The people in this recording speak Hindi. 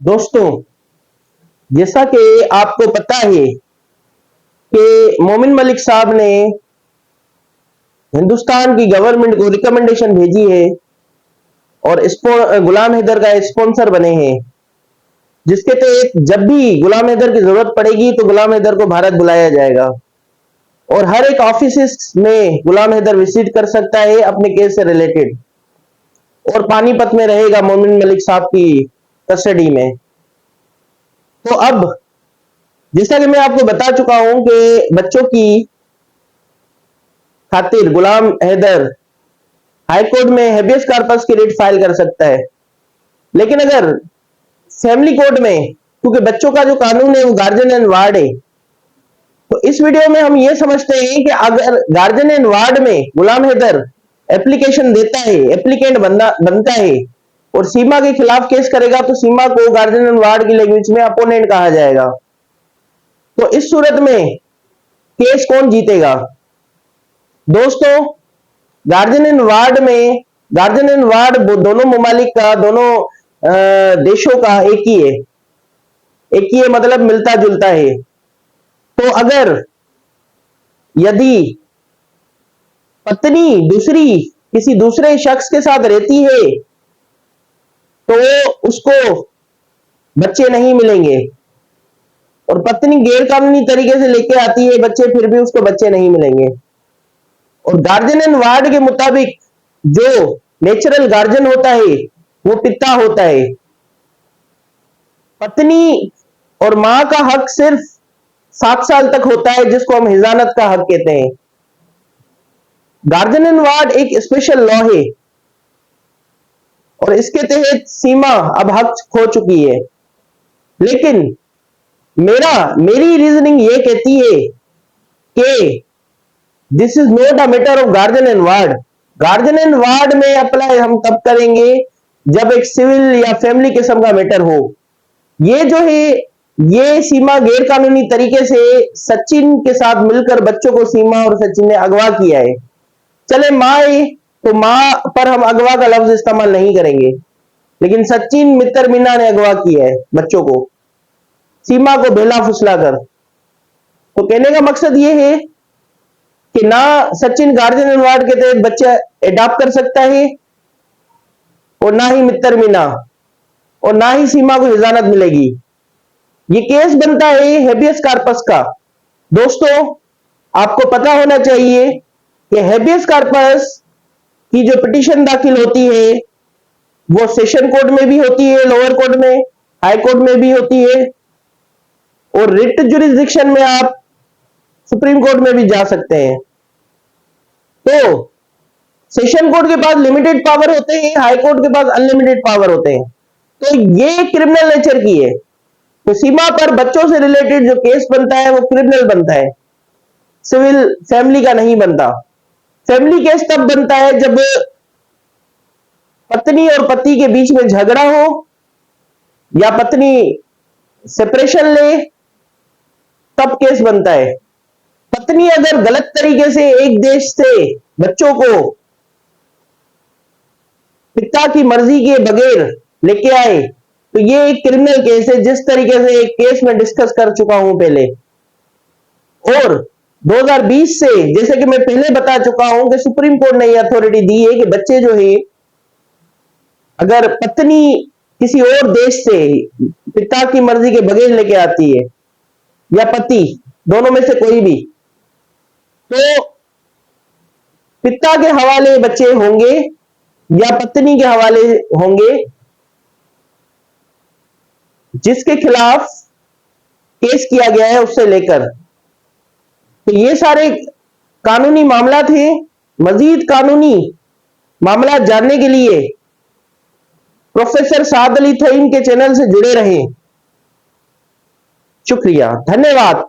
दोस्तों, जैसा कि आपको पता है कि मोमिन मलिक साहब ने हिंदुस्तान की गवर्नमेंट को रिकमेंडेशन भेजी है और गुलाम हैदर का स्पॉन्सर बने हैं, जिसके तहत जब भी गुलाम हैदर की जरूरत पड़ेगी तो गुलाम हैदर को भारत बुलाया जाएगा और हर एक ऑफिस में गुलाम हैदर विजिट कर सकता है अपने केस से रिलेटेड, और पानीपत में रहेगा मोमिन मलिक साहब की कस्टडी में। तो अब जैसा कि मैं आपको बता चुका हूं कि बच्चों की खातिर गुलाम हैदर हाईकोर्ट में हेबियस कॉर्पस की रिट फाइल कर सकता है, लेकिन अगर फैमिली कोर्ट में, क्योंकि बच्चों का जो कानून है वो गार्जियन एंड वार्ड है, तो इस वीडियो में हम ये समझते हैं कि अगर गार्जियन एंड वार्ड में गुलाम हैदर एप्लीकेशन देता है, एप्लीकेंट बनता है और सीमा के खिलाफ केस करेगा, तो सीमा को गार्जियन एंड वार्ड की लैंग्वेज में अपोनेंट कहा जाएगा। तो इस सूरत में केस कौन जीतेगा? दोस्तों, गार्जियन एंड वार्ड में गार्जियन एंड वार्ड दोनों ममालिक का, दोनों देशों का एक ही है, मतलब मिलता जुलता है। तो अगर यदि पत्नी किसी दूसरे शख्स के साथ रहती है तो उसको बच्चे नहीं मिलेंगे, और पत्नी गैर कानूनी तरीके से लेके आती है बच्चे, फिर भी उसको बच्चे नहीं मिलेंगे। और गार्जियन एंड वार्ड के मुताबिक जो नेचुरल गार्जियन होता है वो पिता होता है। पत्नी और मां का हक सिर्फ 7 साल तक होता है, जिसको हम हिजानत का हक कहते हैं। गार्जियन एंड वार्ड एक स्पेशल लॉ है और इसके तहत सीमा अब हक खो चुकी है, लेकिन मेरी रीजनिंग ये कहती है कि this is not a matter of guardian and ward. Guardian and ward में अप्लाई हम तब करेंगे जब एक सिविल या फैमिली किस्म का मैटर हो। ये जो है, ये सीमा गैर कानूनी तरीके से सचिन के साथ मिलकर बच्चों को सीमा और सचिन ने अगवा किया है। चले मां है तो मां पर हम अगवा का लफ्ज इस्तेमाल नहीं करेंगे, लेकिन सचिन मित्र मीना ने अगवा किया है बच्चों को, सीमा को बेला फुसला कर। तो कहने का मकसद ये है कि ना सचिन गार्जियन एंड वार्ड के तहत बच्चा एडॉप्ट कर सकता है, और ना ही मित्र मीना, और ना ही सीमा को हिजानत मिलेगी। ये केस बनता है हेबियस कॉर्पस का। दोस्तों, आपको पता होना चाहिए कि हेबियस कॉर्पस की जो पिटीशन दाखिल होती है वो सेशन कोर्ट में भी होती है, लोअर कोर्ट में, हाई कोर्ट में भी होती है, और रिट जुरिस्डिक्शन में आप सुप्रीम कोर्ट में भी जा सकते हैं। तो सेशन कोर्ट के पास लिमिटेड पावर होते हैं, हाई कोर्ट के पास अनलिमिटेड पावर होते हैं। तो ये क्रिमिनल नेचर की है। तो सीमा पर बच्चों से रिलेटेड जो केस बनता है वो क्रिमिनल बनता है, सिविल फैमिली का नहीं बनता। फैमिली केस तब बनता है जब पत्नी और पति के बीच में झगड़ा हो, या पत्नी सेपरेशन ले, तब केस बनता है। पत्नी अगर गलत तरीके से एक देश से बच्चों को पिता की मर्जी के बगैर लेके आए तो ये एक क्रिमिनल केस है, जिस तरीके से एक केस में डिस्कस कर चुका हूं पहले। और 2020 से, जैसे कि मैं पहले बता चुका हूं कि सुप्रीम कोर्ट ने यह अथॉरिटी दी है कि बच्चे जो है, अगर पत्नी किसी और देश से पिता की मर्जी के बगैर लेके आती है, या पति, दोनों में से कोई भी, तो पिता के हवाले बच्चे होंगे या पत्नी के हवाले होंगे, जिसके खिलाफ केस किया गया है उससे लेकर। तो ये सारे कानूनी मामला थे। मजीद कानूनी मामला जानने के लिए प्रोफेसर साद अली थईम के चैनल से जुड़े रहें। शुक्रिया, धन्यवाद।